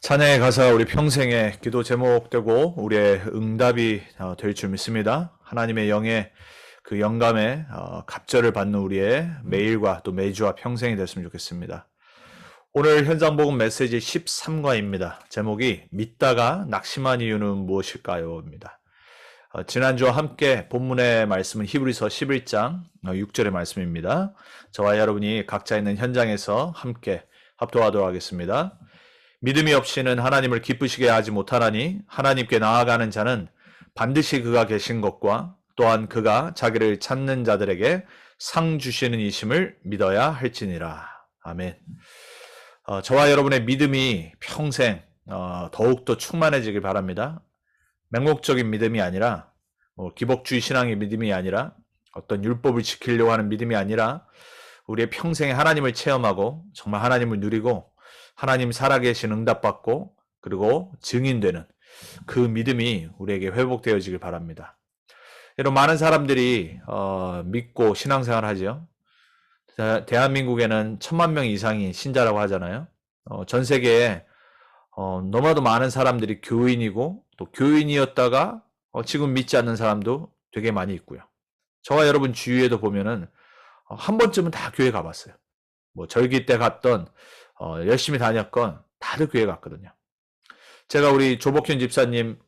찬양에 가사 우리 평생의 기도 제목되고 우리의 응답이 될 줄 믿습니다. 하나님의 영의 그 영감에 갑절을 받는 우리의 매일과 또 매주와 평생이 됐으면 좋겠습니다. 오늘 현장복음 메시지 13과입니다. 제목이 믿다가 낙심한 이유는 무엇일까요? 입니다. 지난주와 함께 본문의 말씀은 히브리서 11장 6절의 말씀입니다. 저와 여러분이 각자 있는 현장에서 함께 합독하도록 하겠습니다. 믿음이 없이는 하나님을 기쁘시게 하지 못하나니 하나님께 나아가는 자는 반드시 그가 계신 것과 또한 그가 자기를 찾는 자들에게 상 주시는 이심을 믿어야 할지니라. 아멘. 저와 여러분의 믿음이 평생 더욱더 충만해지길 바랍니다. 맹목적인 믿음이 아니라 기복주의 신앙의 믿음이 아니라 어떤 율법을 지키려고 하는 믿음이 아니라 우리의 평생에 하나님을 체험하고 정말 하나님을 누리고 하나님 살아계신 응답받고 그리고 증인되는 그 믿음이 우리에게 회복되어지길 바랍니다. 여러분 많은 사람들이 믿고 신앙생활을 하죠. 대한민국에는 1,000만 명 이상이 신자라고 하잖아요. 전 세계에 너무나도 많은 사람들이 교인이고 또 교인이었다가 지금 믿지 않는 사람도 되게 많이 있고요. 저와 여러분 주위에도 보면은 한 번쯤은 다 교회 가봤어요. 뭐 절기 때 갔던 열심히 다녔건 다들 교회 갔거든요. 제가 우리 조복현 집사님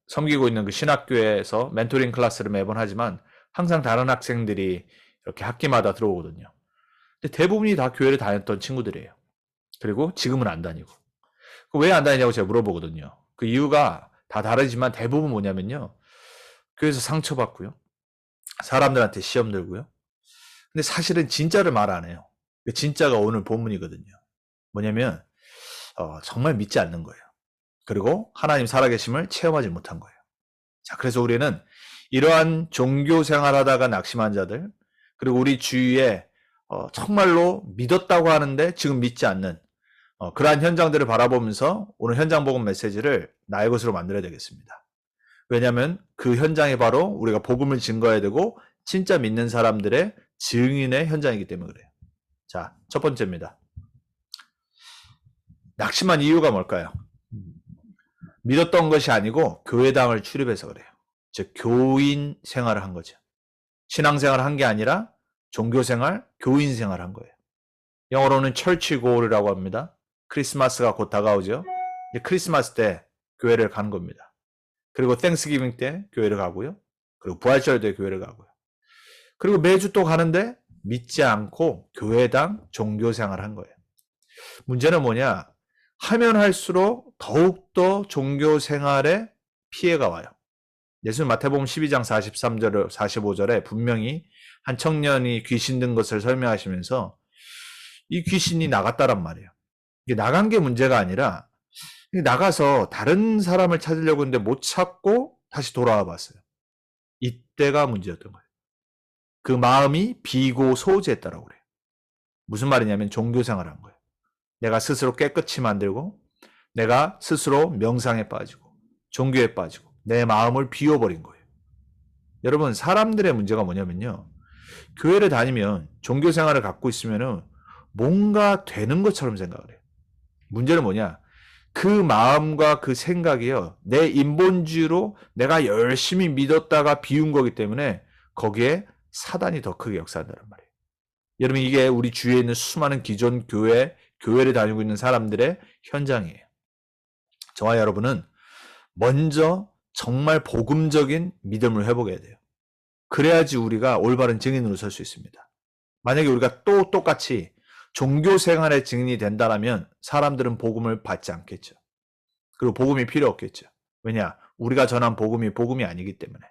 섬기고 있는 그 신학교에서 멘토링 클래스를 매번 하지만 항상 다른 학생들이 이렇게 학기마다 들어오거든요. 근데 대부분이 다 교회를 다녔던 친구들이에요. 그리고 지금은 안 다니고. 왜 안 다니냐고 제가 물어보거든요. 그 이유가 다 다르지만 대부분 뭐냐면요. 교회에서 상처받고요. 사람들한테 시험 들고요. 근데 사실은 진짜를 말 안 해요. 진짜가 오늘 본문이거든요. 뭐냐면 정말 믿지 않는 거예요. 그리고 하나님 살아계심을 체험하지 못한 거예요. 자, 그래서 우리는 이러한 종교 생활하다가 낙심한 자들, 그리고 우리 주위에 정말로 믿었다고 하는데 지금 믿지 않는 그러한 현장들을 바라보면서 오늘 현장 복음 메시지를 나의 것으로 만들어야 되겠습니다. 왜냐하면 그 현장이 바로 우리가 복음을 증거해야 되고 진짜 믿는 사람들의 증인의 현장이기 때문에 그래요. 자, 첫 번째입니다. 낙심한 이유가 뭘까요? 믿었던 것이 아니고 교회당을 출입해서 그래요. 즉 교인 생활을 한 거죠. 신앙생활을 한 게 아니라 종교생활, 교인 생활을 한 거예요. 영어로는 철치 고울이라고 합니다. 크리스마스가 곧 다가오죠. 크리스마스 때 교회를 가는 겁니다. 그리고 땡스기빙 때 교회를 가고요. 그리고 부활절 때 교회를 가고요. 그리고 매주 또 가는데 믿지 않고 교회당 종교생활을 한 거예요. 문제는 뭐냐? 하면 할수록 더욱더 종교생활에 피해가 와요. 예수님 마태복음 12장 43절, 45절에 분명히 한 청년이 귀신 든 것을 설명하시면서 이 귀신이 나갔다란 말이에요. 이게 나간 게 문제가 아니라 나가서 다른 사람을 찾으려고 했는데 못 찾고 다시 돌아와 봤어요. 이때가 문제였던 거예요. 그 마음이 비고소제했다라고 그래요. 무슨 말이냐면 종교생활을 한 거예요. 내가 스스로 깨끗이 만들고 내가 스스로 명상에 빠지고 종교에 빠지고 내 마음을 비워버린 거예요. 여러분 사람들의 문제가 뭐냐면요. 교회를 다니면 종교생활을 갖고 있으면 뭔가 되는 것처럼 생각을 해요. 문제는 뭐냐. 그 마음과 그 생각이요. 내 인본주의로 내가 열심히 믿었다가 비운 거기 때문에 거기에 사단이 더 크게 역사한다는 말이에요. 여러분 이게 우리 주위에 있는 수많은 기존 교회를 다니고 있는 사람들의 현장이에요. 저와 여러분은 먼저 정말 복음적인 믿음을 회복해야 돼요. 그래야지 우리가 올바른 증인으로 설 수 있습니다. 만약에 우리가 또 똑같이 종교 생활의 증인이 된다면 사람들은 복음을 받지 않겠죠. 그리고 복음이 필요 없겠죠. 왜냐? 우리가 전한 복음이 아니기 때문에.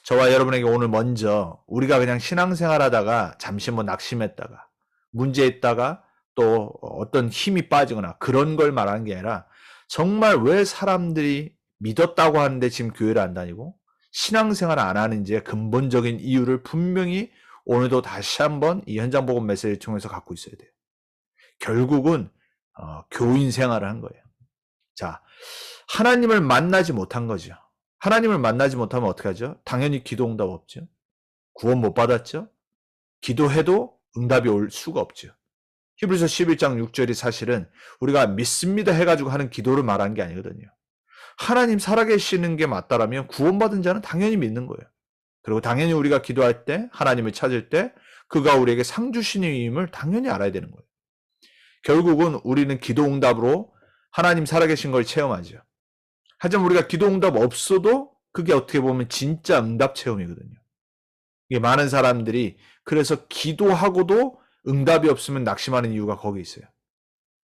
저와 여러분에게 오늘 먼저 우리가 그냥 신앙생활 하다가 잠시 낙심했다가 문제 있다가 또 어떤 힘이 빠지거나 그런 걸 말하는 게 아니라 정말 왜 사람들이 믿었다고 하는데 지금 교회를 안 다니고 신앙생활을 안 하는지의 근본적인 이유를 분명히 오늘도 다시 한번 이 현장 복음 메시지를 통해서 갖고 있어야 돼요. 결국은 교인 생활을 한 거예요. 자, 하나님을 만나지 못한 거죠. 하나님을 만나지 못하면 어떻게 하죠? 당연히 기도 응답 없죠. 구원 못 받았죠. 기도해도 응답이 올 수가 없죠. 히브리서 11장 6절이 사실은 우리가 믿습니다 해가지고 하는 기도를 말한 게 아니거든요. 하나님 살아계시는 게 맞다라면 구원받은 자는 당연히 믿는 거예요. 그리고 당연히 우리가 기도할 때, 하나님을 찾을 때 그가 우리에게 상 주시님을 당연히 알아야 되는 거예요. 결국은 우리는 기도 응답으로 하나님 살아계신 걸 체험하죠. 하지만 우리가 기도 응답 없어도 그게 어떻게 보면 진짜 응답 체험이거든요. 이게 많은 사람들이 그래서 기도하고도 응답이 없으면 낙심하는 이유가 거기 있어요.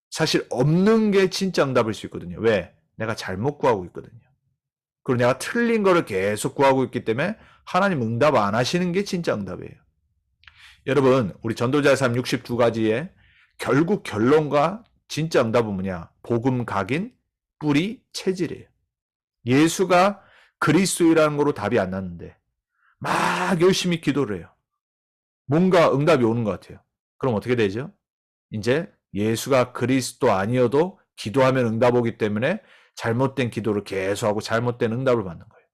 사실 없는 게 진짜 응답일 수 있거든요. 왜? 내가 잘못 구하고 있거든요. 그리고 내가 틀린 거를 계속 구하고 있기 때문에 하나님 응답 안 하시는 게 진짜 응답이에요. 여러분, 우리 전도자의 삶 62가지에 결국 결론과 진짜 응답은 뭐냐? 복음 각인, 뿌리, 체질이에요. 예수가 그리스도이라는 거로 답이 안 났는데 막 열심히 기도를 해요. 뭔가 응답이 오는 것 같아요. 그럼 어떻게 되죠? 이제 예수가 그리스도 아니어도 기도하면 응답 오기 때문에 잘못된 기도를 계속하고 잘못된 응답을 받는 거예요.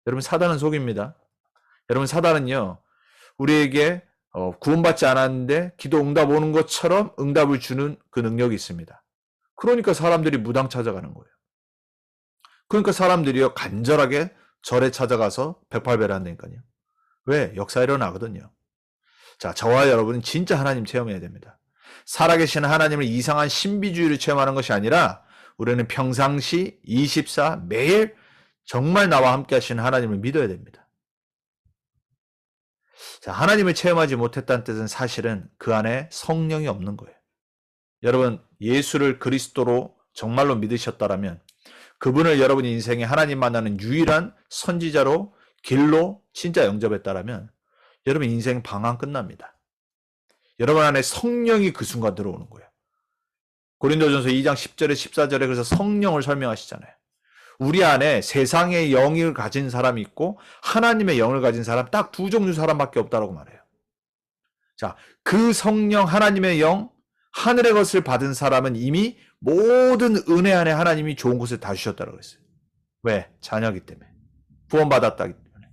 여러분, 사단은 속입니다. 여러분, 사단은요, 우리에게 구원받지 않았는데 기도 응답 오는 것처럼 응답을 주는 그 능력이 있습니다. 그러니까 사람들이 무당 찾아가는 거예요. 그러니까 사람들이요, 간절하게 절에 찾아가서 108배를 한다니까요. 왜? 역사 일어나거든요. 자, 저와 여러분은 진짜 하나님 체험해야 됩니다. 살아계신 하나님을 이상한 신비주의를 체험하는 것이 아니라 우리는 평상시 24 매일 정말 나와 함께 하시는 하나님을 믿어야 됩니다. 자, 하나님을 체험하지 못했다는 뜻은 사실은 그 안에 성령이 없는 거예요. 여러분, 예수를 그리스도로 정말로 믿으셨다라면 그분을 여러분 인생에 하나님 만나는 유일한 선지자로 길로 진짜 영접했다라면 여러분 인생 방황 끝납니다. 여러분 안에 성령이 그 순간 들어오는 거예요. 고린도전서 2장 10절에 14절에 그래서 성령을 설명하시잖아요. 우리 안에 세상의 영을 가진 사람이 있고 하나님의 영을 가진 사람 딱 두 종류 사람밖에 없다고 말해요. 자, 그 성령 하나님의 영, 하늘의 것을 받은 사람은 이미 모든 은혜 안에 하나님이 좋은 것을 다 주셨다고 했어요. 왜? 자녀이기 때문에. 구원받았다기 때문에.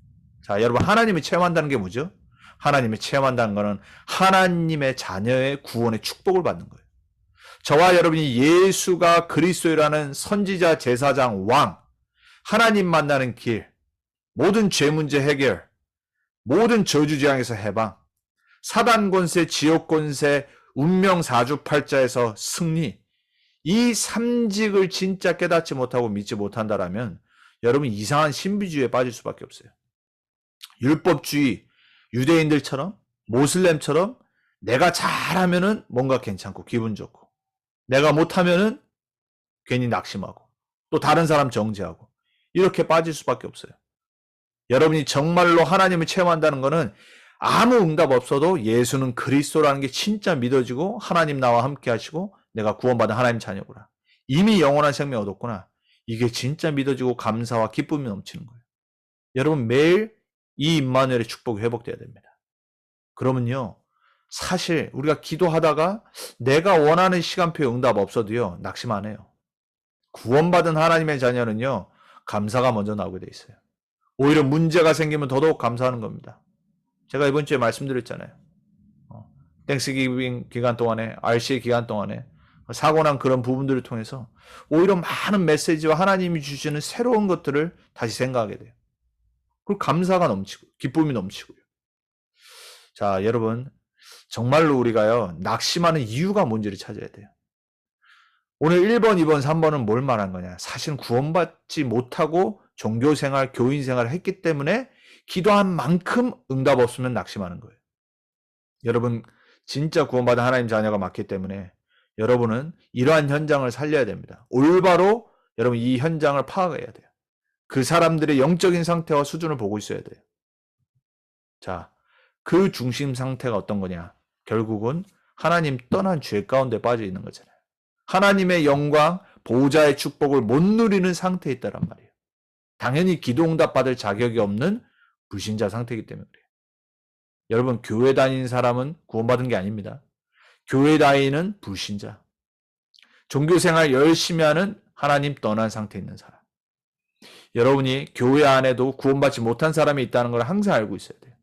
자, 여러분 하나님을 체험한다는 게 뭐죠? 하나님을 체험한다는 것은 하나님의 자녀의 구원의 축복을 받는 거예요. 저와 여러분이 예수가 그리스도라는 선지자, 제사장, 왕, 하나님 만나는 길, 모든 죄 문제 해결, 모든 저주재앙에서 해방, 사단 권세, 지옥 권세, 운명 사주팔자에서 승리, 이 삼직을 진짜 깨닫지 못하고 믿지 못한다라면 여러분 이상한 신비주의에 빠질 수밖에 없어요. 율법주의, 유대인들처럼, 모슬렘처럼 내가 잘하면은 뭔가 괜찮고 기분 좋고 내가 못하면은 괜히 낙심하고 또 다른 사람 정죄하고 이렇게 빠질 수밖에 없어요. 여러분이 정말로 하나님을 체험한다는 것은 아무 응답 없어도 예수는 그리스도라는 게 진짜 믿어지고 하나님 나와 함께 하시고 내가 구원받은 하나님 자녀구나. 이미 영원한 생명 얻었구나. 이게 진짜 믿어지고 감사와 기쁨이 넘치는 거예요. 여러분 매일 이 임마누엘의 축복이 회복돼야 됩니다. 그러면요. 사실 우리가 기도하다가 내가 원하는 시간표에 응답 없어도요. 낙심 안 해요. 구원받은 하나님의 자녀는요. 감사가 먼저 나오게 돼 있어요. 오히려 문제가 생기면 더더욱 감사하는 겁니다. 제가 이번 주에 말씀드렸잖아요. 땡스기빙 기간 동안에, RC 기간 동안에 사고 난 그런 부분들을 통해서 오히려 많은 메시지와 하나님이 주시는 새로운 것들을 다시 생각하게 돼요. 그리고 감사가 넘치고 기쁨이 넘치고요. 자, 여러분 정말로 우리가요. 낙심하는 이유가 뭔지를 찾아야 돼요. 오늘 1번, 2번, 3번은 뭘 말한 거냐? 사실은 구원받지 못하고 종교생활, 교인생활을 했기 때문에 기도한 만큼 응답 없으면 낙심하는 거예요. 여러분 진짜 구원받은 하나님 자녀가 맞기 때문에 여러분은 이러한 현장을 살려야 됩니다. 올바로 여러분 이 현장을 파악해야 돼요. 그 사람들의 영적인 상태와 수준을 보고 있어야 돼요. 자, 그 중심 상태가 어떤 거냐? 결국은 하나님 떠난 죄 가운데 빠져 있는 거잖아요. 하나님의 영광, 보호자의 축복을 못 누리는 상태에 있다란 말이에요. 당연히 기도 응답 받을 자격이 없는 불신자 상태이기 때문에 그래요. 여러분 교회 다니는 사람은 구원받은 게 아닙니다. 교회 다니는 불신자. 종교생활 열심히 하는 하나님 떠난 상태에 있는 사람. 여러분이 교회 안에도 구원받지 못한 사람이 있다는 걸 항상 알고 있어야 돼요.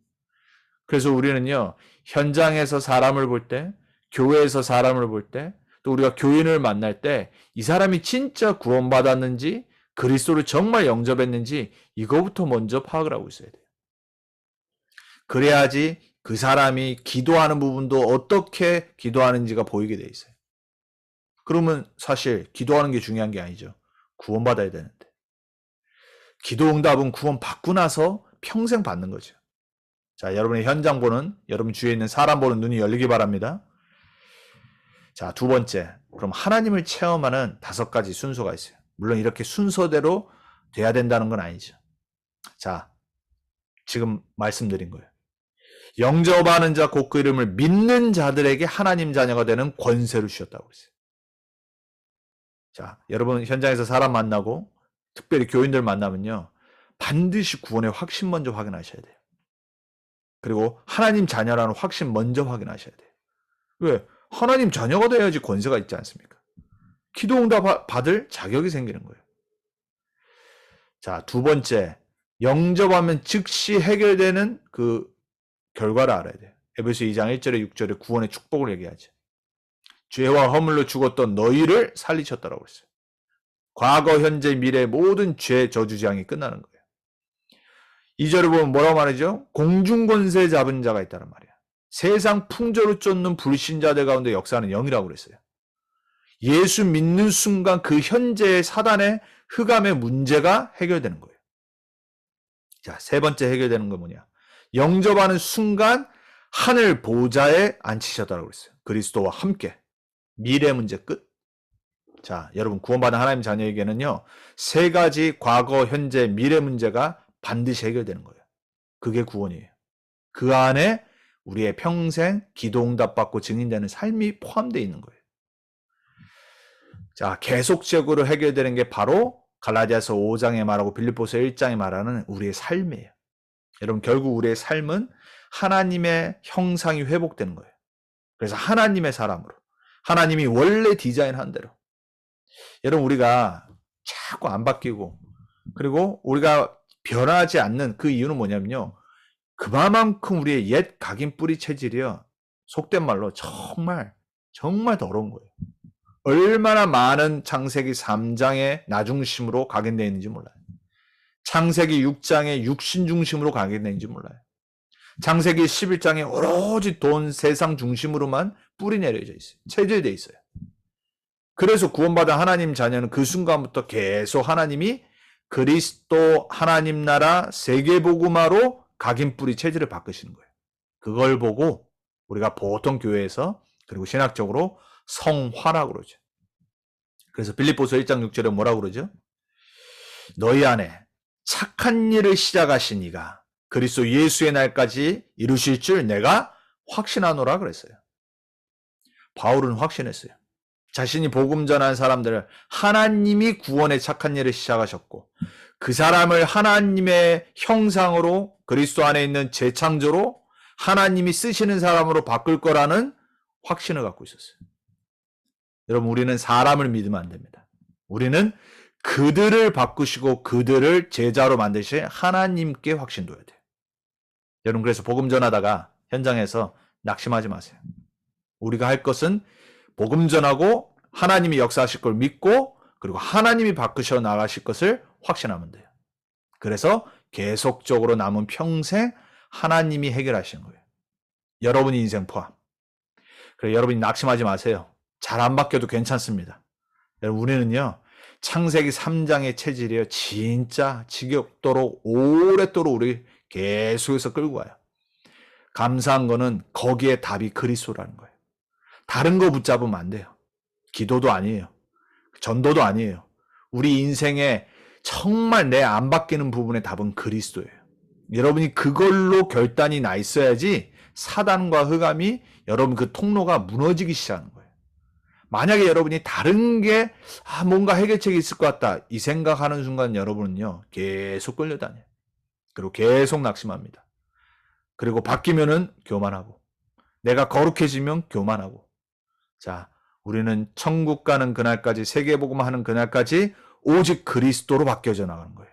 그래서 우리는요. 현장에서 사람을 볼 때 교회에서 사람을 볼 때, 또 우리가 교인을 만날 때 이 사람이 진짜 구원받았는지 그리스도를 정말 영접했는지 이거부터 먼저 파악을 하고 있어야 돼요. 그래야지 그 사람이 기도하는 부분도 어떻게 기도하는지가 보이게 돼 있어요. 그러면 사실 기도하는 게 중요한 게 아니죠. 구원받아야 되는데. 기도 응답은 구원받고 나서 평생 받는 거죠. 자, 여러분의 현장 보는, 여러분 주위에 있는 사람 보는 눈이 열리기 바랍니다. 자, 두 번째. 그럼 하나님을 체험하는 5가지 순서가 있어요. 물론 이렇게 순서대로 돼야 된다는 건 아니죠. 자, 지금 말씀드린 거예요. 영접하는 자 곧 그 이름을 믿는 자들에게 하나님 자녀가 되는 권세를 주셨다고 그랬어요. 자, 여러분 현장에서 사람 만나고 특별히 교인들 만나면요. 반드시 구원의 확신 먼저 확인하셔야 돼요. 그리고 하나님 자녀라는 확신 먼저 확인하셔야 돼요. 왜? 하나님 자녀가 돼야지 권세가 있지 않습니까? 기도 응답 받을 자격이 생기는 거예요. 자, 두 번째. 영접하면 즉시 해결되는 그 결과를 알아야 돼요. 에베소 2장 1절에 6절에 구원의 축복을 얘기하죠. 죄와 허물로 죽었던 너희를 살리셨다라고 했어요. 과거, 현재, 미래 모든 죄 저주장이 끝나는 거예요. 2절을 보면 뭐라고 말하죠? 공중권세 잡은 자가 있다는 말이야. 세상 풍조를 쫓는 불신자들 가운데 역사하는 영이라고 그랬어요. 예수 믿는 순간 그 현재의 사단의 흑암의 문제가 해결되는 거예요. 자, 세 번째 해결되는 건 뭐냐? 영접하는 순간 하늘 보좌에 앉히셨다고 그랬어요. 그리스도와 함께. 미래 문제 끝. 자, 여러분 구원받은 하나님 자녀에게는요. 3가지 과거, 현재, 미래 문제가 반드시 해결되는 거예요. 그게 구원이에요. 그 안에 우리의 평생 기도 응답받고 증인되는 삶이 포함되어 있는 거예요. 자, 계속적으로 해결되는 게 바로 갈라디아서 5장에 말하고 빌립보서 1장에 말하는 우리의 삶이에요. 여러분 결국 우리의 삶은 하나님의 형상이 회복되는 거예요. 그래서 하나님의 사람으로 하나님이 원래 디자인한 대로 여러분 우리가 자꾸 안 바뀌고 그리고 우리가 변하지 않는 그 이유는 뭐냐면요. 그만큼 우리의 옛 각인 뿌리 체질이요. 속된 말로 정말 더러운 거예요. 얼마나 많은 창세기 3장의 나 중심으로 각인되어 있는지 몰라요. 창세기 6장의 육신 중심으로 각인되어 있는지 몰라요. 창세기 11장에 오로지 돈, 세상 중심으로만 뿌리 내려져 있어요. 체질되어 있어요. 그래서 구원받은 하나님 자녀는 그 순간부터 계속 하나님이 그리스도 하나님 나라 세계복음화로 각인 뿌리 체질을 바꾸시는 거예요. 그걸 보고 우리가 보통 교회에서 그리고 신학적으로 성화라고 그러죠. 그래서 빌립보서 1장 6절에 뭐라고 그러죠? 너희 안에 착한 일을 시작하신 이가 그리스도 예수의 날까지 이루실 줄 내가 확신하노라 그랬어요. 바울은 확신했어요. 자신이 복음 전한 사람들을 하나님이 구원의 착한 일을 시작하셨고 그 사람을 하나님의 형상으로 그리스도 안에 있는 재창조로 하나님이 쓰시는 사람으로 바꿀 거라는 확신을 갖고 있었어요. 여러분 우리는 사람을 믿으면 안 됩니다. 우리는 그들을 바꾸시고 그들을 제자로 만드실 하나님께 확신 둬야 돼요. 여러분 그래서 복음 전하다가 현장에서 낙심하지 마세요. 우리가 할 것은 복음 전하고 하나님이 역사하실 걸 믿고 그리고 하나님이 바꾸셔 나가실 것을 확신하면 돼요. 그래서 계속적으로 남은 평생 하나님이 해결하시는 거예요. 여러분의 인생 포함. 그래서 여러분이 낙심하지 마세요. 잘 안 바뀌어도 괜찮습니다. 여러분 우리는요. 창세기 3장의 체질이에요. 진짜 지겹도록 오랫도록 우리 계속해서 끌고 가요. 감사한 거는 거기에 답이 그리스도라는 거예요. 다른 거 붙잡으면 안 돼요. 기도도 아니에요. 전도도 아니에요. 우리 인생에 정말 내 안 바뀌는 부분의 답은 그리스도예요. 여러분이 그걸로 결단이 나 있어야지 사단과 흑암이 여러분 그 통로가 무너지기 시작하는 거예요. 만약에 여러분이 다른 게 뭔가 해결책이 있을 것 같다 이 생각하는 순간 여러분은요 계속 끌려다녀요. 그리고 계속 낙심합니다. 그리고 바뀌면은 교만하고 내가 거룩해지면 교만하고 자 우리는 천국 가는 그날까지 세계복음 하는 그날까지 오직 그리스도로 바뀌어져 나가는 거예요.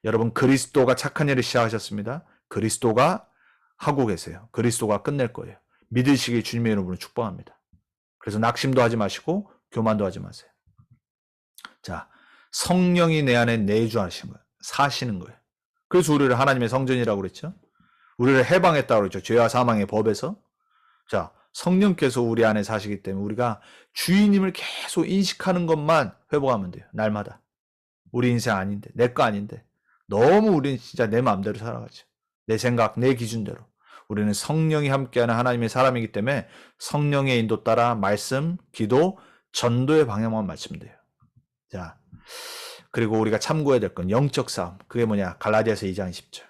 여러분 그리스도가 착한 일을 시작하셨습니다. 그리스도가 하고 계세요. 그리스도가 끝낼 거예요. 믿으시길 주님의 이름으로 축복합니다. 그래서 낙심도 하지 마시고 교만도 하지 마세요. 자, 성령이 내 안에 내주하신 거예요. 사시는 거예요. 그래서 우리를 하나님의 성전이라고 그랬죠. 우리를 해방했다고 그랬죠. 죄와 사망의 법에서. 자, 성령께서 우리 안에 사시기 때문에 우리가 주인님을 계속 인식하는 것만 회복하면 돼요. 날마다. 우리 인생 아닌데, 내 거 아닌데. 너무 우리는 진짜 내 마음대로 살아가죠. 내 생각, 내 기준대로. 우리는 성령이 함께하는 하나님의 사람이기 때문에 성령의 인도 따라 말씀, 기도, 전도의 방향만 맞추면 돼요. 자, 그리고 우리가 참고해야 될 건 영적 싸움. 그게 뭐냐? 갈라디아서 2장 10절.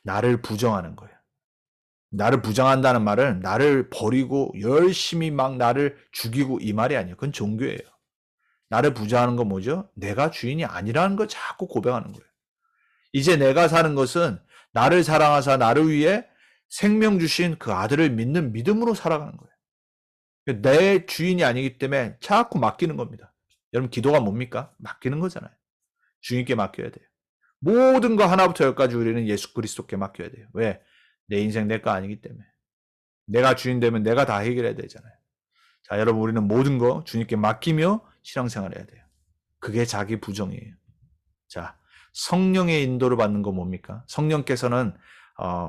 나를 부정하는 거예요. 나를 부정한다는 말은 나를 버리고 열심히 막 나를 죽이고 이 말이 아니에요. 그건 종교예요. 나를 부정하는 건 뭐죠? 내가 주인이 아니라는 걸 자꾸 고백하는 거예요. 이제 내가 사는 것은 나를 사랑하사 나를 위해 생명 주신 그 아들을 믿는 믿음으로 살아가는 거예요. 내 주인이 아니기 때문에 자꾸 맡기는 겁니다. 여러분 기도가 뭡니까? 맡기는 거잖아요. 주님께 맡겨야 돼요. 모든 거 하나부터 열까지 우리는 예수 그리스도께 맡겨야 돼요. 왜? 내 인생 내 거 아니기 때문에. 내가 주인 되면 내가 다 해결해야 되잖아요. 자, 여러분 우리는 모든 거 주님께 맡기며 신앙생활 해야 돼요. 그게 자기 부정이에요. 자, 성령의 인도를 받는 거 뭡니까? 성령께서는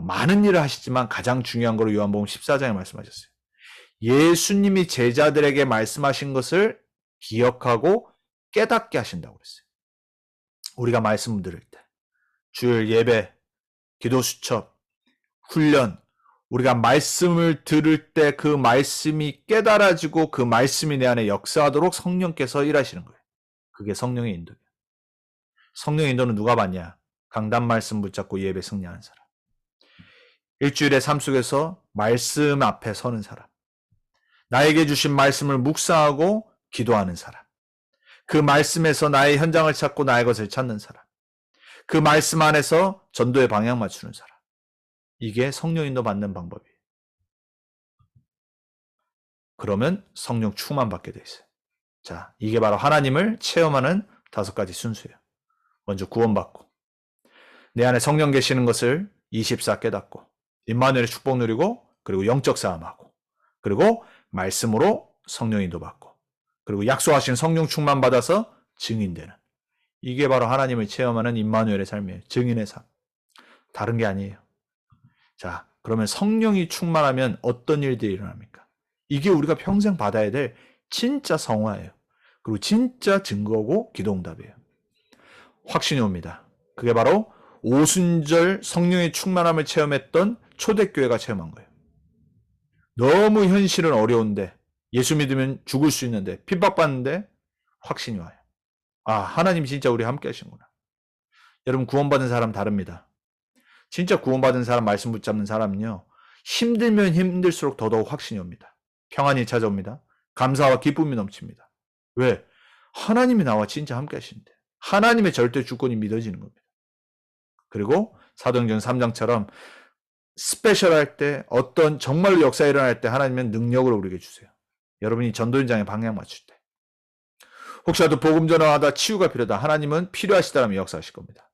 많은 일을 하시지만 가장 중요한 거로 요한복음 14장에 말씀하셨어요. 예수님이 제자들에게 말씀하신 것을 기억하고 깨닫게 하신다고 그랬어요. 우리가 말씀 들을 때, 주일 예배, 기도 수첩, 훈련, 우리가 말씀을 들을 때 그 말씀이 깨달아지고 그 말씀이 내 안에 역사하도록 성령께서 일하시는 거예요. 그게 성령의 인도예요. 성령의 인도는 누가 받냐? 강단 말씀 붙잡고 예배 승리하는 사람. 일주일의 삶 속에서 말씀 앞에 서는 사람. 나에게 주신 말씀을 묵상하고 기도하는 사람. 그 말씀에서 나의 현장을 찾고 나의 것을 찾는 사람. 그 말씀 안에서 전도의 방향 맞추는 사람. 이게 성령 인도 받는 방법이에요. 그러면 성령 충만 받게 돼 있어요. 자, 이게 바로 하나님을 체험하는 5가지 순수예요. 먼저 구원받고 내 안에 성령 계시는 것을 24 깨닫고 임마누엘의 축복 누리고 그리고 영적 싸움하고 그리고 말씀으로 성령 인도 받고 그리고 약속하신 성령 충만 받아서 증인되는 이게 바로 하나님을 체험하는 임마누엘의 삶이에요. 증인의 삶. 다른 게 아니에요. 자, 그러면 성령이 충만하면 어떤 일들이 일어납니까? 이게 우리가 평생 받아야 될 진짜 성화예요. 그리고 진짜 증거고 기도응답이에요. 확신이 옵니다. 그게 바로 오순절 성령의 충만함을 체험했던 초대교회가 체험한 거예요. 너무 현실은 어려운데 예수 믿으면 죽을 수 있는데 핍박받는데 확신이 와요. 아, 하나님 진짜 우리 함께 하시는구나. 여러분 구원받은 사람 다릅니다. 진짜 구원받은 사람 말씀 붙잡는 사람은요. 힘들면 힘들수록 더더욱 확신이 옵니다. 평안이 찾아옵니다. 감사와 기쁨이 넘칩니다. 왜? 하나님이 나와 진짜 함께 하시는데 하나님의 절대 주권이 믿어지는 겁니다. 그리고 사도행전 3장처럼 스페셜할 때 어떤 정말로 역사가 일어날 때 하나님은 능력을 우리에게 주세요. 여러분이 전도 현장에 방향 맞출 때 혹시라도 복음 전하다 치유가 필요하다. 하나님은 필요하시다면 역사하실 겁니다.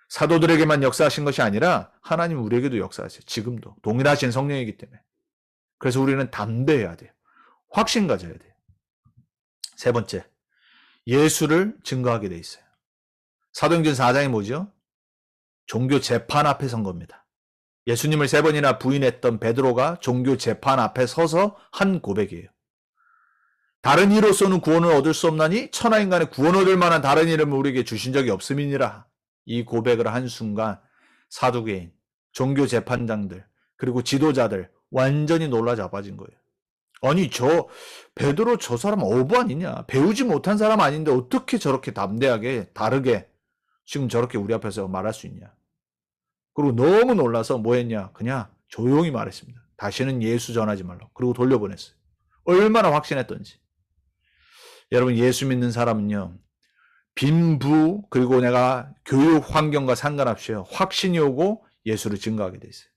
사도들에게만 역사하신 것이 아니라 하나님은 우리에게도 역사하세요. 지금도 동일하신 성령이기 때문에. 그래서 우리는 담대해야 돼요. 확신 가져야 돼요. 세 번째, 예수를 증거하게 돼 있어요. 사도행전 4장이 뭐죠? 종교 재판 앞에 선 겁니다. 예수님을 3번이나 부인했던 베드로가 종교 재판 앞에 서서 한 고백이에요. 다른 이로서는 구원을 얻을 수 없나니 천하인간의 구원 얻을 만한 다른 이름을 우리에게 주신 적이 없음이니라. 이 고백을 한 순간 사두개인, 종교 재판장들, 그리고 지도자들 완전히 놀라 자빠진 거예요. 아니 베드로 저 사람 어부 아니냐? 배우지 못한 사람 아닌데 어떻게 저렇게 담대하게 다르게 지금 저렇게 우리 앞에서 말할 수 있냐? 그리고 너무 놀라서 뭐 했냐? 그냥 조용히 말했습니다. 다시는 예수 전하지 말라고. 그리고 돌려보냈어요. 얼마나 확신했던지. 여러분 예수 믿는 사람은요. 빈부 그리고 내가 교육 환경과 상관없이 확신이 오고 예수를 증거하게 돼 있어요.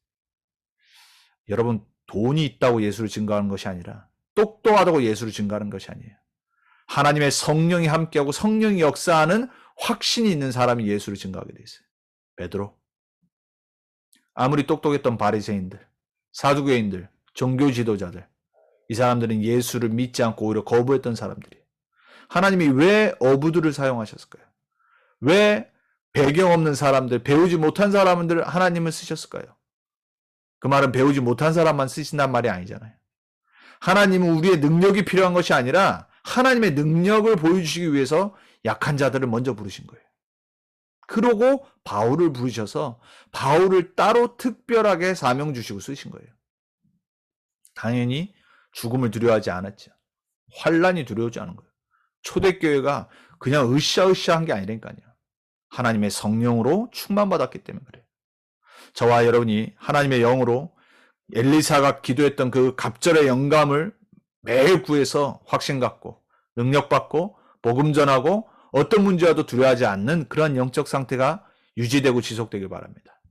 여러분 돈이 있다고 예수를 증거하는 것이 아니라 똑똑하다고 예수를 증거하는 것이 아니에요. 하나님의 성령이 함께하고 성령이 역사하는 확신이 있는 사람이 예수를 증거하게 돼 있어요. 베드로. 아무리 똑똑했던 바리새인들, 사두개인들, 종교 지도자들, 이 사람들은 예수를 믿지 않고 오히려 거부했던 사람들이에요. 하나님이 왜 어부들을 사용하셨을까요? 왜 배경 없는 사람들, 배우지 못한 사람들 하나님을 쓰셨을까요? 그 말은 배우지 못한 사람만 쓰신단 말이 아니잖아요. 하나님은 우리의 능력이 필요한 것이 아니라 하나님의 능력을 보여주시기 위해서 약한 자들을 먼저 부르신 거예요. 그러고 바울을 부르셔서 바울을 따로 특별하게 사명 주시고 쓰신 거예요. 당연히 죽음을 두려워하지 않았죠. 환란이 두려우지 않은 거예요. 초대교회가 그냥 으쌰으쌰한 게 아니라니까요. 하나님의 성령으로 충만받았기 때문에 그래요. 저와 여러분이 하나님의 영으로 엘리사가 기도했던 그 갑절의 영감을 매일 구해서 확신 갖고 능력 받고 복음 전하고 어떤 문제와도 두려워하지 않는 그런 영적 상태가 유지되고 지속되길 바랍니다.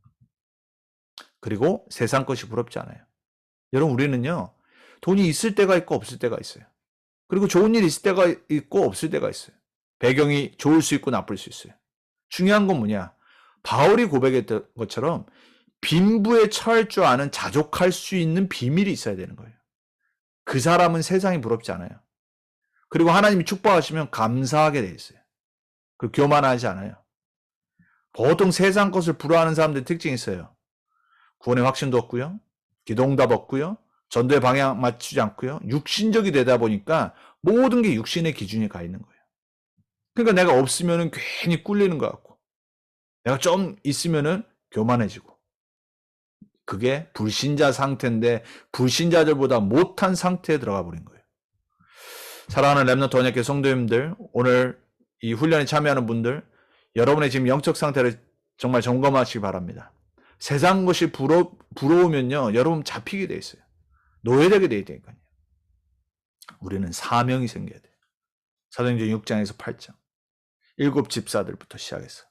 그리고 세상 것이 부럽지 않아요. 여러분, 우리는요, 돈이 있을 때가 있고 없을 때가 있어요. 그리고 좋은 일이 있을 때가 있고 없을 때가 있어요. 배경이 좋을 수 있고 나쁠 수 있어요. 중요한 건 뭐냐? 바울이 고백했던 것처럼 빈부에 처할 줄 아는 자족할 수 있는 비밀이 있어야 되는 거예요. 그 사람은 세상이 부럽지 않아요. 그리고 하나님이 축복하시면 감사하게 돼 있어요. 그 교만하지 않아요. 보통 세상 것을 부러워하는 사람들의 특징이 있어요. 구원의 확신도 없고요. 기도응답 없고요. 전도의 방향 맞추지 않고요. 육신적이 되다 보니까 모든 게 육신의 기준에 가 있는 거예요. 그러니까 내가 없으면 괜히 꿀리는 것 같고 내가 좀 있으면 교만해지고 그게 불신자 상태인데 불신자들보다 못한 상태에 들어가 버린 거예요. 사랑하는 렘넌트 언약궤 성도님들, 오늘 이 훈련에 참여하는 분들, 여러분의 지금 영적 상태를 정말 점검하시기 바랍니다. 세상 것이 부러우면요, 여러분 잡히게 돼 있어요. 노예되게 돼 있다니까요. 우리는 사명이 생겨야 돼요. 사도행전 6장에서 8장. 7 집사들부터 시작해서.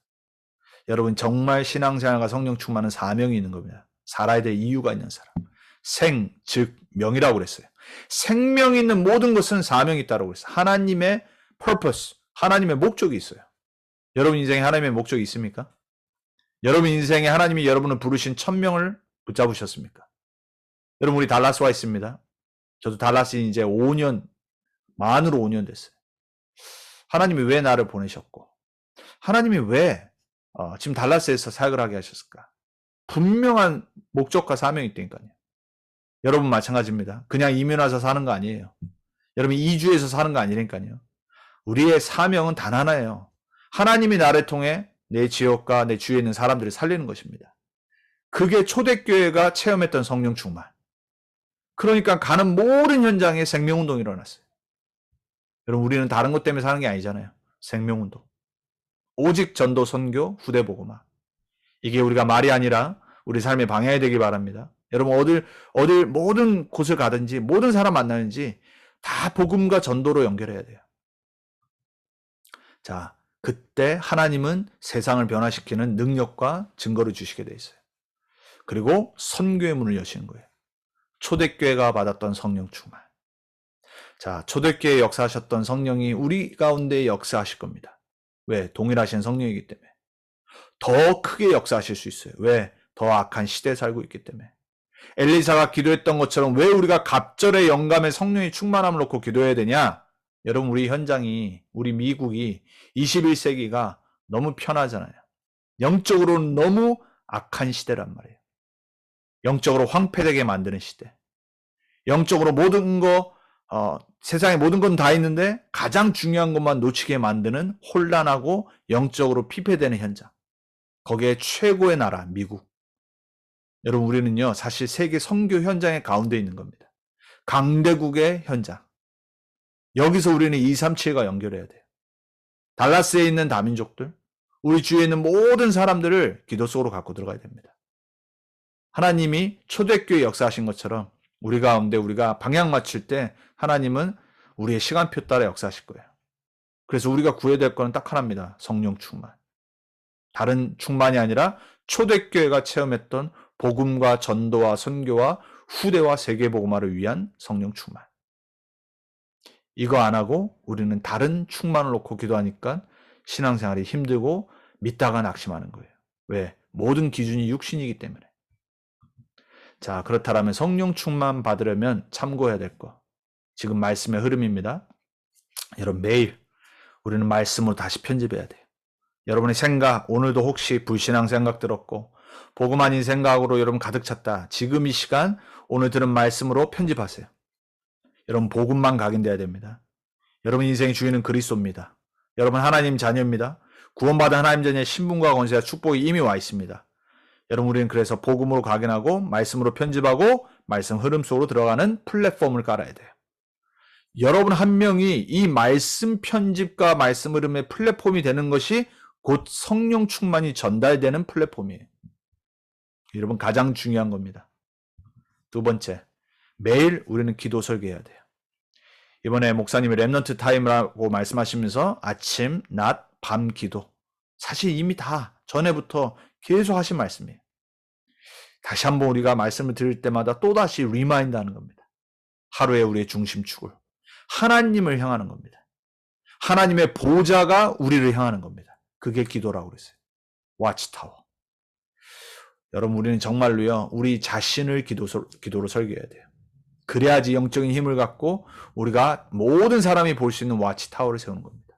여러분 정말 신앙생활과 성령 충만은 사명이 있는 겁니다. 살아야 될 이유가 있는 사람. 생, 즉 명이라고 그랬어요. 생명 있는 모든 것은 사명이 있다고 그랬어요. 하나님의 purpose, 하나님의 목적이 있어요. 여러분 인생에 하나님의 목적이 있습니까? 여러분 인생에 하나님이 여러분을 부르신 천명을 붙잡으셨습니까? 여러분, 우리 달라스 와 있습니다. 저도 달라스에 이제 5년, 만으로 5년 됐어요. 하나님이 왜 나를 보내셨고, 하나님이 왜 지금 달라스에서 사역을 하게 하셨을까? 분명한 목적과 사명이 있다니까요. 여러분 마찬가지입니다. 그냥 이민 와서 사는 거 아니에요. 여러분 이주해서 사는 거 아니라니까요. 우리의 사명은 단 하나예요. 하나님이 나를 통해 내 지역과 내 주위에 있는 사람들을 살리는 것입니다. 그게 초대교회가 체험했던 성령 충만. 그러니까 가는 모든 현장에 생명운동이 일어났어요. 여러분, 우리는 다른 것 때문에 사는 게 아니잖아요. 생명운동. 오직 전도, 선교, 후대 복음화. 이게 우리가 말이 아니라 우리 삶의 방향이 되길 바랍니다. 여러분, 어딜 모든 곳을 가든지 모든 사람 만나는지 다 복음과 전도로 연결해야 돼요. 자, 그때 하나님은 세상을 변화시키는 능력과 증거를 주시게 돼 있어요. 그리고 선교의 문을 여시는 거예요. 초대교회가 받았던 성령 충만. 자, 초대교회에 역사하셨던 성령이 우리 가운데 역사하실 겁니다. 왜? 동일하신 성령이기 때문에. 더 크게 역사하실 수 있어요. 왜? 더 악한 시대에 살고 있기 때문에. 엘리사가 기도했던 것처럼 왜 우리가 갑절의 영감의 성령이 충만함을 놓고 기도해야 되냐? 여러분, 우리 현장이, 우리 미국이 21세기가 너무 편하잖아요. 영적으로는 너무 악한 시대란 말이에요. 영적으로 황폐되게 만드는 시대. 영적으로 모든 거, 세상에 모든 건 다 있는데 가장 중요한 것만 놓치게 만드는 혼란하고 영적으로 피폐되는 현장. 거기에 최고의 나라, 미국. 여러분, 우리는요, 사실 세계 선교 현장의 가운데 있는 겁니다. 강대국의 현장. 여기서 우리는 237과 연결해야 돼요. 달라스에 있는 다민족들, 우리 주위에 있는 모든 사람들을 기도 속으로 갖고 들어가야 됩니다. 하나님이 초대교회 역사하신 것처럼 우리 가운데 우리가 방향 맞출 때 하나님은 우리의 시간표 따라 역사하실 거예요. 그래서 우리가 구해야 될 거는 딱 하나입니다. 성령 충만. 다른 충만이 아니라 초대교회가 체험했던 복음과 전도와 선교와 후대와 세계복음화를 위한 성령 충만. 이거 안 하고 우리는 다른 충만을 놓고 기도하니까 신앙생활이 힘들고 믿다가 낙심하는 거예요. 왜? 모든 기준이 육신이기 때문에. 자, 그렇다면 성령 충만 받으려면 참고해야 될 거. 지금 말씀의 흐름입니다. 여러분 매일 우리는 말씀으로 다시 편집해야 돼요. 여러분의 생각, 오늘도 혹시 불신앙 생각 들었고 복음 아닌 생각으로 여러분 가득 찼다. 지금 이 시간 오늘 들은 말씀으로 편집하세요. 여러분 복음만 각인돼야 됩니다. 여러분 인생의 주인은 그리스도입니다. 여러분 하나님 자녀입니다. 구원받은 하나님 자녀의 신분과 권세와 축복이 이미 와 있습니다. 여러분 우리는 그래서 복음으로 각인하고 말씀으로 편집하고 말씀 흐름 속으로 들어가는 플랫폼을 깔아야 돼요. 여러분 한 명이 이 말씀 편집과 말씀 흐름의 플랫폼이 되는 것이 곧 성령 충만이 전달되는 플랫폼이에요. 여러분 가장 중요한 겁니다. 두 번째, 매일 우리는 기도 설교해야 돼요. 이번에 목사님이 렘넌트 타임이라고 말씀하시면서 아침, 낮, 밤 기도. 사실 이미 다 전에부터 계속 하신 말씀이에요. 다시 한번 우리가 말씀을 들을 때마다 또다시 리마인드 하는 겁니다. 하루에 우리의 중심축을. 하나님을 향하는 겁니다. 하나님의 보좌가 우리를 향하는 겁니다. 그게 기도라고 그랬어요. 와치타워. 여러분 우리는 정말로요. 우리 자신을 기도로 설교해야 돼요. 그래야지 영적인 힘을 갖고 우리가 모든 사람이 볼 수 있는 와치타워를 세우는 겁니다.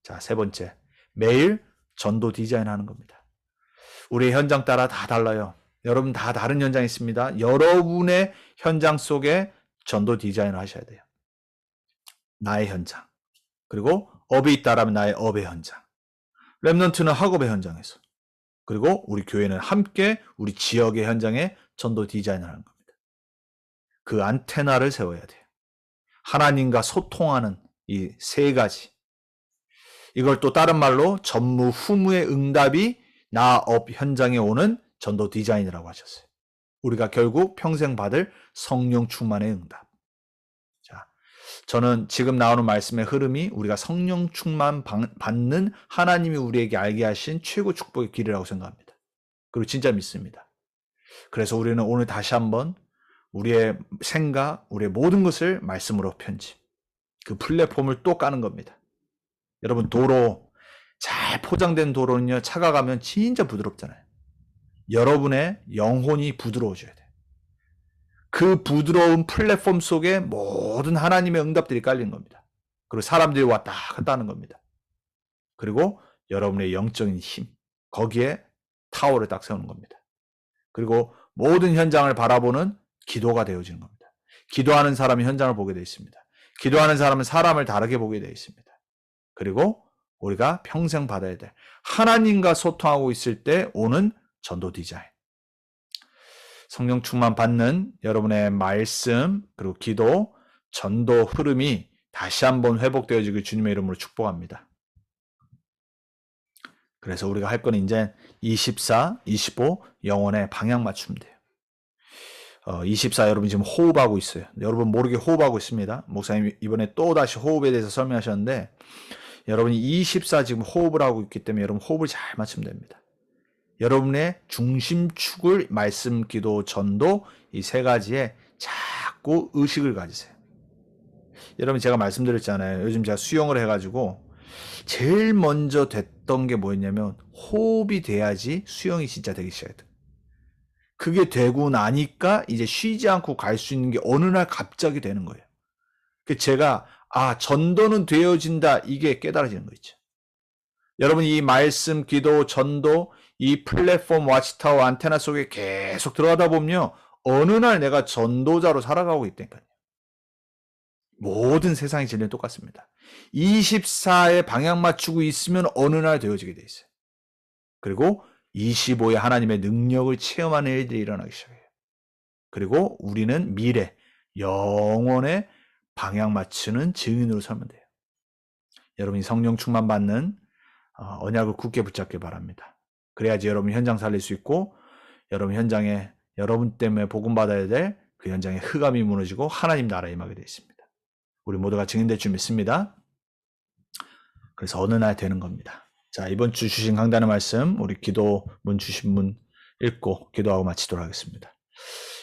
자, 세 번째. 매일 전도 디자인하는 겁니다. 우리의 현장 따라 다 달라요. 여러분 다 다른 현장이 있습니다. 여러분의 현장 속에 전도 디자인을 하셔야 돼요. 나의 현장. 그리고 업이 있다라면 나의 업의 현장. 렘넌트는 학업의 현장에서. 그리고 우리 교회는 함께 우리 지역의 현장에 전도 디자인을 하는 겁니다. 그 안테나를 세워야 돼요. 하나님과 소통하는 이 세 가지. 이걸 또 다른 말로 전무후무의 응답이 나 업 현장에 오는 전도 디자인이라고 하셨어요. 우리가 결국 평생 받을 성령 충만의 응답. 자, 저는 지금 나오는 말씀의 흐름이 우리가 성령 충만 받는 하나님이 우리에게 알게 하신 최고 축복의 길이라고 생각합니다. 그리고 진짜 믿습니다. 그래서 우리는 오늘 다시 한번 우리의 생각, 우리의 모든 것을 말씀으로 편집. 그 플랫폼을 또 까는 겁니다. 여러분 도로, 잘 포장된 도로는요. 차가 가면 진짜 부드럽잖아요. 여러분의 영혼이 부드러워져야 돼요. 그 부드러운 플랫폼 속에 모든 하나님의 응답들이 깔린 겁니다. 그리고 사람들이 왔다 갔다 하는 겁니다. 그리고 여러분의 영적인 힘, 거기에 타워를 딱 세우는 겁니다. 그리고 모든 현장을 바라보는 기도가 되어지는 겁니다. 기도하는 사람이 현장을 보게 되어 있습니다. 기도하는 사람은 사람을 다르게 보게 되어 있습니다. 그리고 우리가 평생 받아야 될 하나님과 소통하고 있을 때 오는 전도 디자인. 성령 충만 받는 여러분의 말씀 그리고 기도, 전도 흐름이 다시 한번 회복되어지길 주님의 이름으로 축복합니다. 그래서 우리가 할 건 이제 24, 25 영혼의 방향 맞추면 돼요. 24 여러분 지금 호흡하고 있어요. 여러분 모르게 호흡하고 있습니다. 목사님 이번에 또 다시 호흡에 대해서 설명하셨는데 여러분이 24 지금 호흡을 하고 있기 때문에 여러분 호흡을 잘 맞추면 됩니다. 여러분의 중심축을 말씀, 기도, 전도 이 세 가지에 자꾸 의식을 가지세요. 여러분 제가 말씀드렸잖아요. 요즘 제가 수영을 해가지고 제일 먼저 됐던 게 뭐였냐면 호흡이 돼야지 수영이 진짜 되기 시작했다. 그게 되고 나니까 이제 쉬지 않고 갈 수 있는 게 어느 날 갑자기 되는 거예요. 제가 전도는 되어진다 이게 깨달아지는 거 있죠. 여러분 이 말씀, 기도, 전도 이 플랫폼 와치타워 안테나 속에 계속 들어가다 보면요. 어느 날 내가 전도자로 살아가고 있다니까요. 모든 세상의 진리는 똑같습니다. 24에 방향 맞추고 있으면 어느 날 되어지게 돼 있어요. 그리고 25에 하나님의 능력을 체험하는 일들이 일어나기 시작해요. 그리고 우리는 미래, 영원의 방향 맞추는 증인으로 살면 돼요. 여러분이 성령 충만 받는 언약을 굳게 붙잡길 바랍니다. 그래야지 여러분 현장 살릴 수 있고 여러분 현장에 여러분 때문에 복음 받아야 될 그 현장에 흑암이 무너지고 하나님 나라에 임하게 되어 있습니다. 우리 모두가 증인될 줄 믿습니다. 그래서 어느 날 되는 겁니다. 자, 이번 주 주신 강단의 말씀 우리 기도문 주신 분 읽고 기도하고 마치도록 하겠습니다.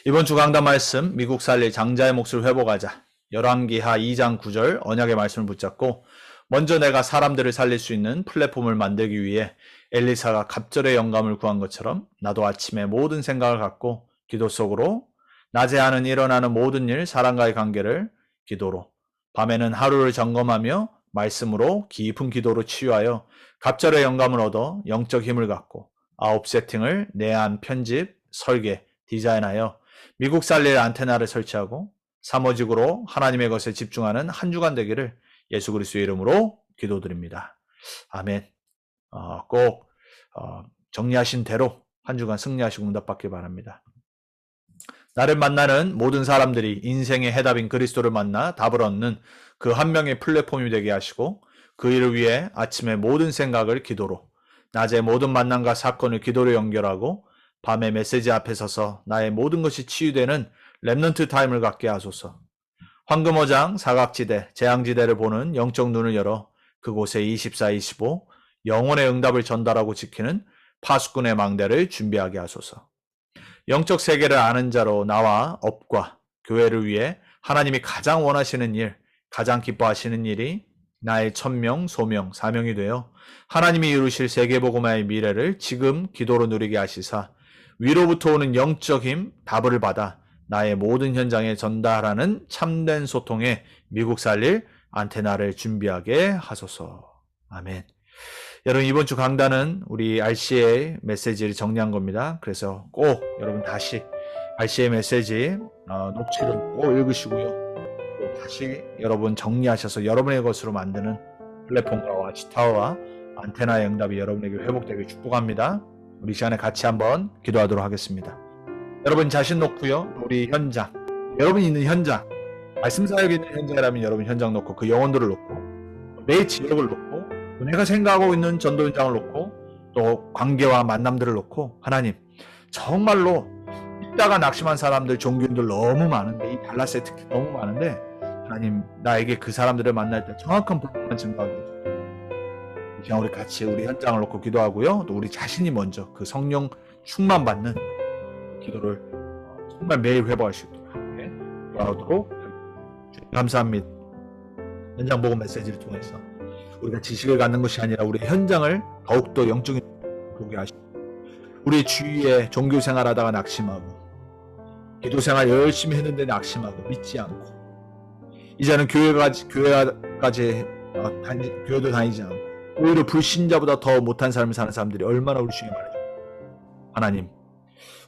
이번 주 강단 말씀 미국 살릴 장자의 몫을 회복하자. 열왕기하 2장 9절 언약의 말씀을 붙잡고 먼저 내가 사람들을 살릴 수 있는 플랫폼을 만들기 위해 엘리사가 갑절의 영감을 구한 것처럼 나도 아침에 모든 생각을 갖고 기도 속으로, 낮에 하는 일어나는 모든 일, 사람과의 관계를 기도로, 밤에는 하루를 점검하며 말씀으로 깊은 기도로 치유하여 갑절의 영감을 얻어 영적 힘을 갖고 아홉 세팅을 내한 편집, 설계, 디자인하여 미국 살릴 안테나를 설치하고 사모직으로 하나님의 것에 집중하는 한 주간 되기를 예수 그리스도의 이름으로 기도드립니다. 아멘. 꼭 정리하신 대로 한 주간 승리하시고 응답받길 바랍니다. 나를 만나는 모든 사람들이 인생의 해답인 그리스도를 만나 답을 얻는 그 한 명의 플랫폼이 되게 하시고 그 일을 위해 아침에 모든 생각을 기도로, 낮에 모든 만남과 사건을 기도로 연결하고 밤에 메시지 앞에 서서 나의 모든 것이 치유되는 렘넌트 타임을 갖게 하소서. 황금어장, 사각지대, 재앙지대를 보는 영적 눈을 열어 그곳에 24-25 영혼의 응답을 전달하고 지키는 파수꾼의 망대를 준비하게 하소서. 영적 세계를 아는 자로 나와 업과 교회를 위해 하나님이 가장 원하시는 일, 가장 기뻐하시는 일이 나의 천명, 소명, 사명이 되어 하나님이 이루실 세계복음화의 미래를 지금 기도로 누리게 하시사 위로부터 오는 영적 힘, 답을 받아 나의 모든 현장에 전달하는 참된 소통의 미국 살릴 안테나를 준비하게 하소서. 아멘. 여러분, 이번 주 강단은 우리 RCA 메시지를 정리한 겁니다. 그래서 꼭 여러분 다시 RCA 메시지 녹취를 꼭 읽으시고요. 또 다시 여러분 정리하셔서 여러분의 것으로 만드는 플랫폼과 와치타워와 안테나의 응답이 여러분에게 회복되길 축복합니다. 우리 시간에 같이 한번 기도하도록 하겠습니다. 여러분 자신 놓고요. 우리 현장, 여러분이 있는 현장, 말씀 사역이 있는 현장이라면 여러분 현장 놓고 그 영혼들을 놓고 내 지역을 놓고 내가 생각하고 있는 전도 현장을 놓고 또 관계와 만남들을 놓고 하나님, 정말로 이따가 낙심한 사람들, 종교인들 너무 많은데, 이 달라스에 특히 너무 많은데 하나님, 나에게 그 사람들을 만날 때 정확한 복음만 증거하게 해주세요. 그냥 우리 같이 우리 현장을 놓고 기도하고요. 또 우리 자신이 먼저 그 성령 충만 받는 기도를 정말 매일 회복할 수 있도록 기도하도록 감사합니다. 현장 복음 메시지를 통해서 우리가 지식을 갖는 것이 아니라 우리 현장을 더욱더 영적인 보게 하시고, 우리 주위에 종교 생활하다가 낙심하고 기도 생활 열심히 했는데 낙심하고 믿지 않고 이제는 교회도 다니지 않고 오히려 불신자보다 더 못한 삶을 사는 사람들이 얼마나 우리 중에 많아요. 하나님,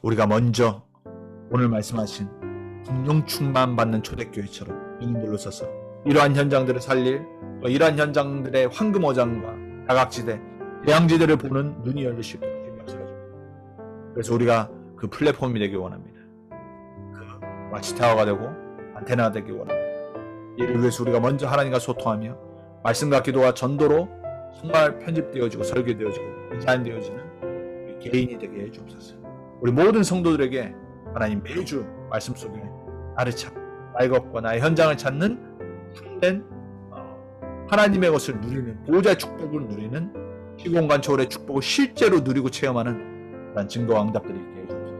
우리가 먼저 오늘 말씀하신 성령 충만 받는 초대교회처럼 영인들로 서서 이러한 현장들을 살릴, 이러한 현장들의 황금어장과 다각지대, 대양지대를 보는 눈이 열릴 수 있도록 역사해줍니다. 그래서 우리가 그 플랫폼이 되길 원합니다. 그 와치타워가 되고 안테나가 되길 원합니다. 이를 위해서 우리가 먼저 하나님과 소통하며 말씀과 기도와 전도로 정말 편집되어지고 설계되어지고 디자인되어지는 우리 개인이 되게 해주옵소서. 우리 모든 성도들에게 하나님 매주 말씀 속에 나를 찾고 나의 것과 나의 현장을 찾는 참된 하나님의 것을 누리는, 보호자의 축복을 누리는, 시공간 초월의 축복을 실제로 누리고 체험하는 그런 증거와 응답들이 있게 해주옵소서.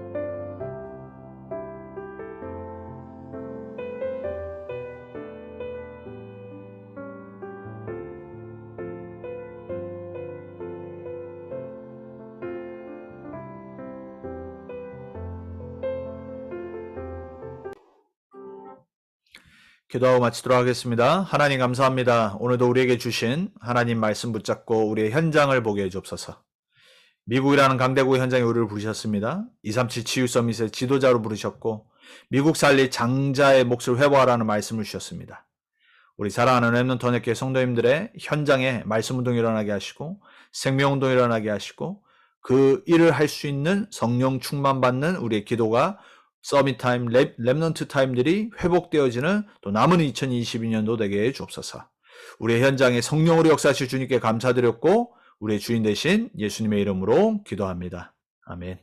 기도하고 마치도록 하겠습니다. 하나님 감사합니다. 오늘도 우리에게 주신 하나님 말씀 붙잡고 우리의 현장을 보게 해주옵소서. 미국이라는 강대국의 현장에 우리를 부르셨습니다. 237 치유 서밋의 지도자로 부르셨고 미국 살릴 장자의 몫을 회복하라는 말씀을 주셨습니다. 우리 사랑하는 렘넌트 언약교회 성도님들의 현장에 말씀 운동이 일어나게 하시고 생명 운동이 일어나게 하시고 그 일을 할 수 있는 성령 충만받는 우리의 기도가 서밋 타임, 렘넌트 타임들이 회복되어지는 또 남은 2022년도 되게 주옵소서. 우리의 현장에 성령으로 역사하실 주님께 감사드렸고 우리의 주인 되신 예수님의 이름으로 기도합니다. 아멘.